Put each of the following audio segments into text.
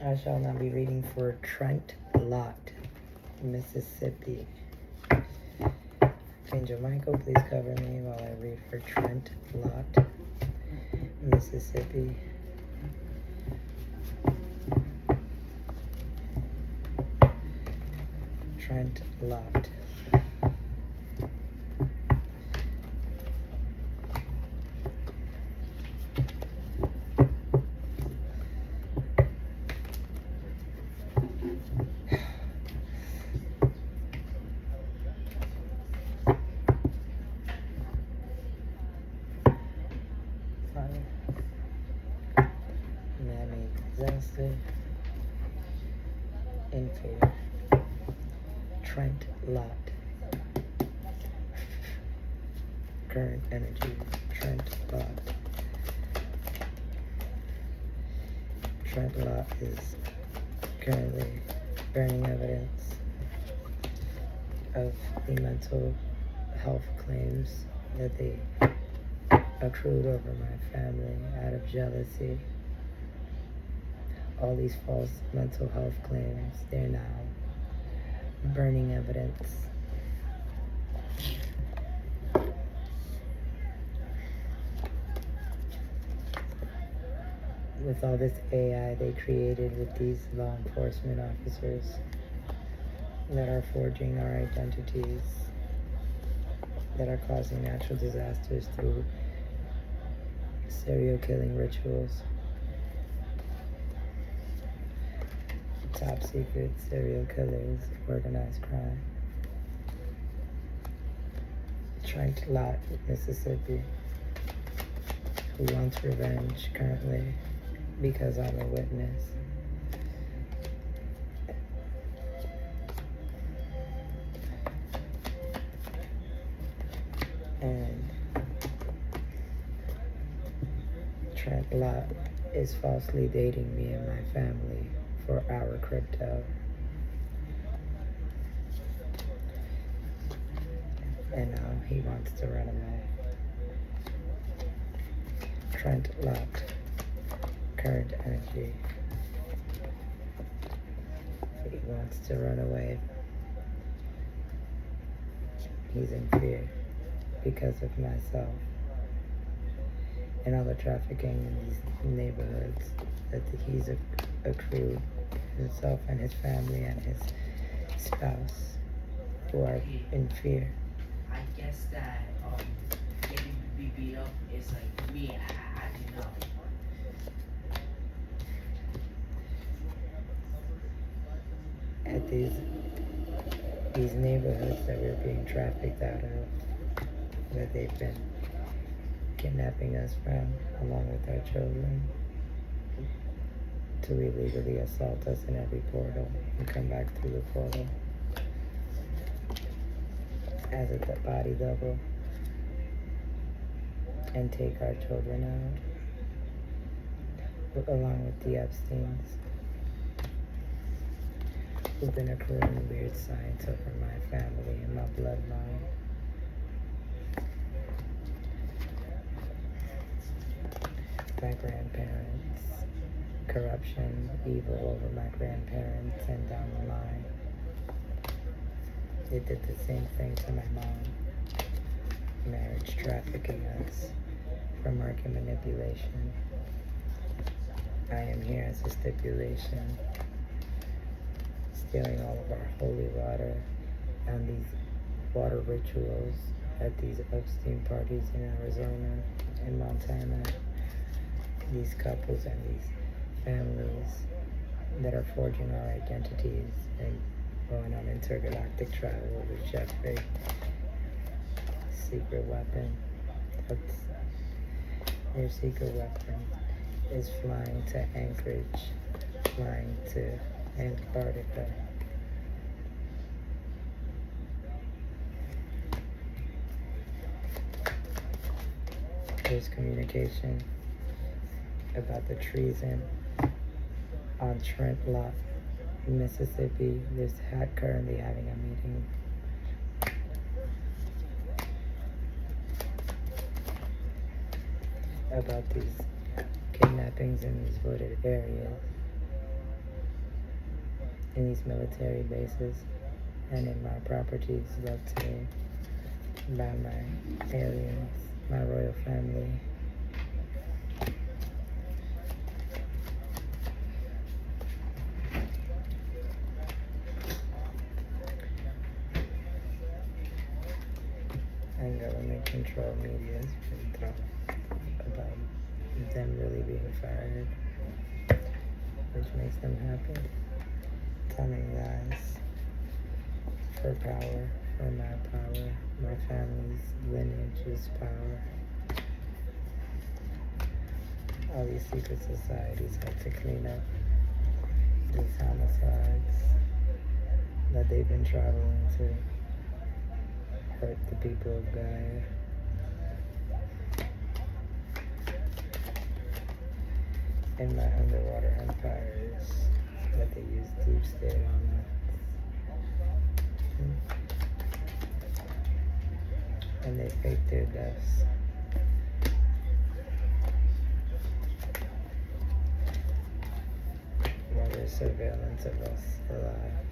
I shall now be reading for Trent Lott, Mississippi. Angel Michael, please cover me while I read for Trent Lott, Mississippi. Trent Lott. Man-made disaster in fear. Trent Lott. Current energy. Trent Lott. Trent Lott is currently burning evidence of the mental health claims that they accrued over my family out of jealousy. All these false mental health claims, they're now burning evidence. With all this AI they created with these law enforcement officers that are forging our identities, that are causing natural disasters through serial killing rituals, top secret serial killers, organized crime. Trent Lott, Mississippi, who wants revenge currently because I'm a witness. And Trent Lott is falsely dating me and my family for our crypto. And now he wants to run away. Trent Lott, current energy. He wants to run away. He's in fear because of myself and all the trafficking in these neighborhoods that he's accrued himself and his family and his spouse, who are in fear. I guess that getting beat up is like me acting up. At these neighborhoods that we're being trafficked out of, that they've been kidnapping us from, along with our children, to illegally assault us in every portal and come back through the portal as a body double and take our children out, along with the Epsteins, who've been accruing weird science over my family and my bloodline. My grandparents, corruption, evil over my grandparents and down the line. They did the same thing to my mom. Marriage trafficking us for market manipulation. I am here as a stipulation, stealing all of our holy water and these water rituals at these Epstein parties in Arizona and Montana. These couples and these families that are forging our identities and going on intergalactic travel with Jeffrey. Secret weapon. Their secret weapon is flying to Anchorage, flying to Antarctica. There's communication about the treason on Trent Lott, Mississippi. There's currently having a meeting. About these kidnappings in these wooded areas. in these military bases and in my properties left to me by my aliens, my royal family. And government control media has been thrown about them really being fired, which makes them happy. Telling lies for power, for my power, my family's lineage's power. All these secret societies have to clean up these homicides that they've been traveling to hurt the people of Gaia. And my underwater empires that they use deep state on us. And they fake their deaths. While there's surveillance of us alive.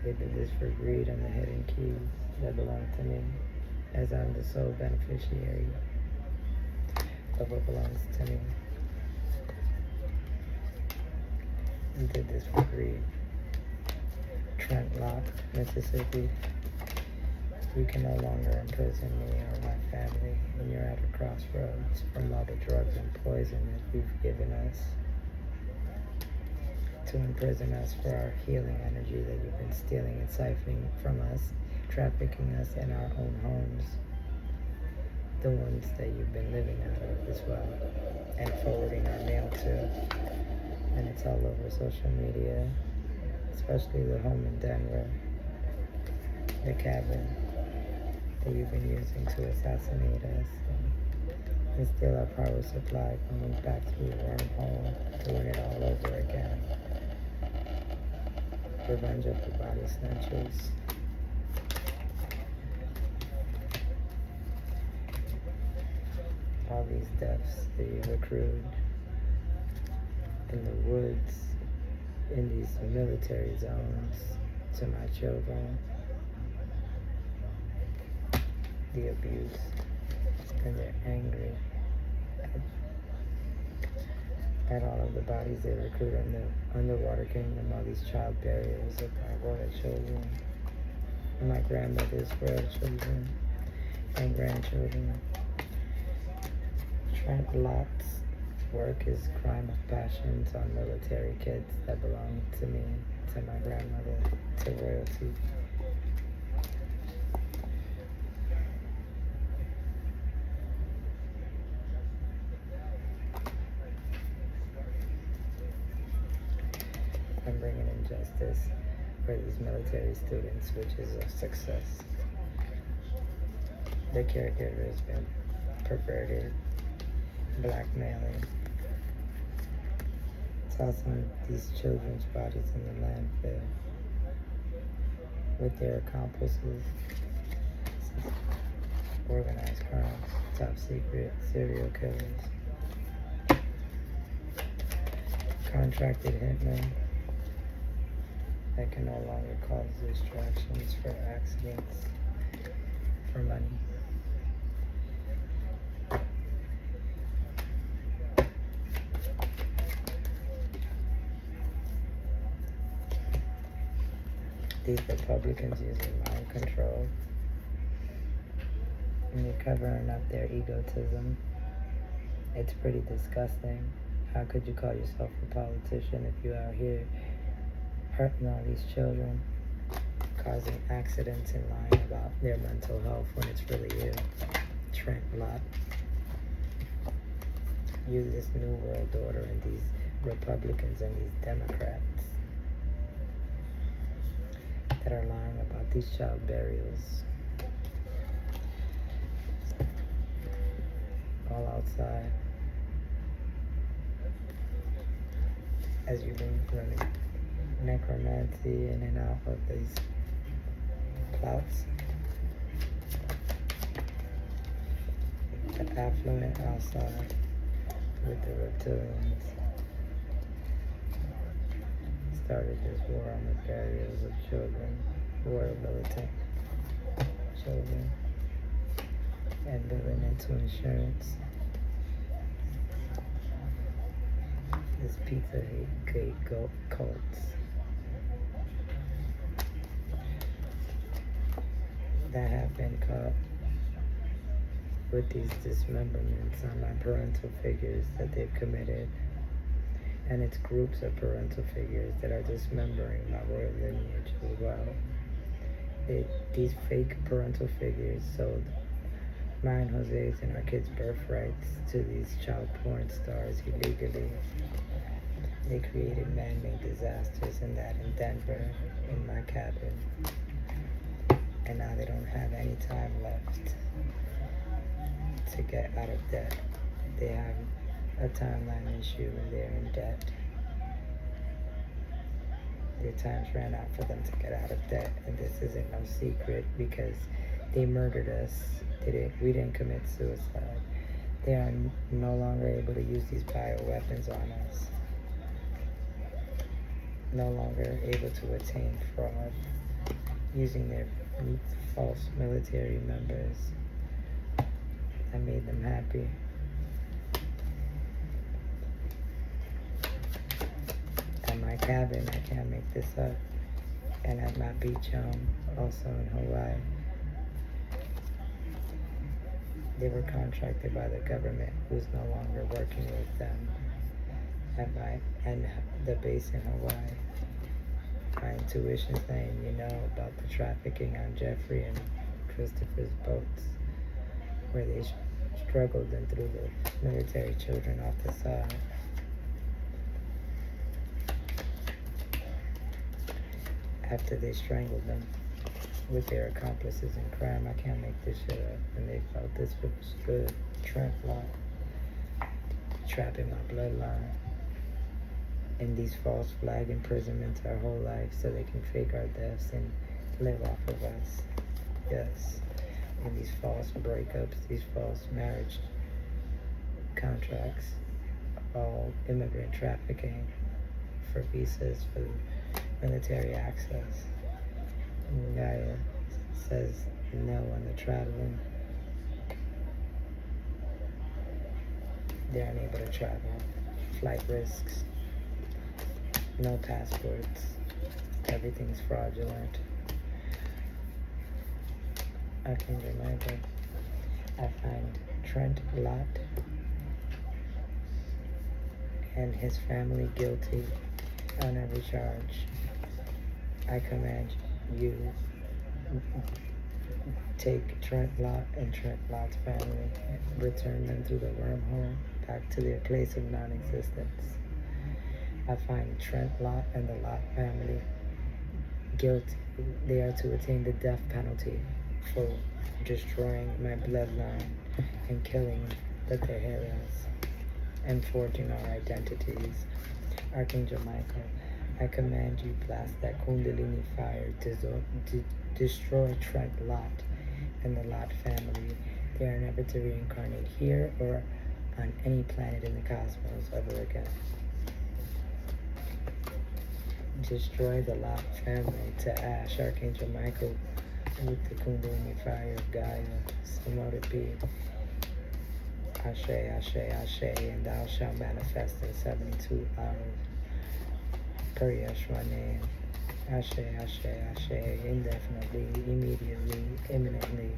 They did this for greed and the hidden keys that belong to me, as I'm the sole beneficiary of what belongs to me. And did this for greed. Trent Lott, Mississippi. You can no longer imprison me or my family when you're at a crossroads from all the drugs and poison that you've given us. To imprison us for our healing energy that you've been stealing and siphoning from us, trafficking us in our own homes, the ones that you've been living out of as well, and forwarding our mail to. And it's all over social media, especially the home in Denver, the cabin that you've been using to assassinate us and steal our power supply, coming back through the wormhole, doing it all over again. Revenge of the body snatchers. All these deaths that you've accrued in the woods, in these military zones, to my children. The abuse, and they're angry at all of the bodies they recruit in the underwater kingdom, all these child burials of my royal children, and my grandmother's royal children and grandchildren. Trent Lott's work is crime of passions on military kids that belong to me, to my grandmother, to royalty. I'm bringing injustice for these military students, which is a success. The caregiver has been perverted, blackmailing, tossing these children's bodies in the landfill with their accomplices, organized crimes, top secret serial killers, contracted hitmen that can no longer cause distractions for accidents, for money. These Republicans using mind control, and they're covering up their egotism. It's pretty disgusting. How could you call yourself a politician if you out here hurting all these children, causing accidents and lying about their mental health when it's really you? Trent Lott. You, this new world order, and these Republicans and these Democrats that are lying about these child burials, all outside, as you've been running necromancy in and out of these plots. The affluent outside with the reptilians started this war on the burials of children, royal militant children, and billing into insurance. This pizza hate cults that have been caught with these dismemberments on my parental figures that they've committed. And it's groups of parental figures that are dismembering my royal lineage as well. These fake parental figures sold mine, Jose's, and our kids' birthrights to these child porn stars illegally. They created man-made disasters in Denver, in my cabin. And now they don't have any time left to get out of debt. They have a timeline issue and they're in debt. Their times ran out for them to get out of debt, and this isn't no secret because they murdered us. We didn't commit suicide. They are no longer able to use these bioweapons on us. No longer able to attain fraud using their false military members. I made them happy. At my cabin, I can't make this up. And at my beach home, also in Hawaii, they were contracted by the government, who's no longer working with them. And the base in Hawaii, my intuition's saying, you know, about the trafficking on Jeffrey and Christopher's boats, where they struggled and threw the military children off the side. After they strangled them with their accomplices in crime. I can't make this shit up. And they felt this was good. Trent Lott, trapping my bloodline in these false flag imprisonments our whole life so they can fake our deaths and live off of us. Yes. And these false breakups, these false marriage contracts, all immigrant trafficking for visas, for military access. And Gaia says no on the traveling. They're unable to travel. Flight risks. No passports. Everything's fraudulent. Archangel Michael. I find Trent Lott and his family guilty on every charge. I command you take Trent Lott and Trent Lott's family, return them through the wormhole back to their place of non-existence. I find Trent Lott and the Lott family guilty. They are to attain the death penalty for destroying my bloodline and killing the Tejeras and forging our identities. Archangel Michael, I command you blast that Kundalini fire to destroy Trent Lott and the Lott family. They are never to reincarnate here or on any planet in the cosmos ever again. Destroy the Lott family to ash, Archangel Michael, with the Kundalini fire of Gaia. So mote it be. Ashe, Ashe, Ashe, and thou shalt manifest in 72 hours. Per Yeshua name. Ashe, Ashe, Ashe, indefinitely, immediately, imminently.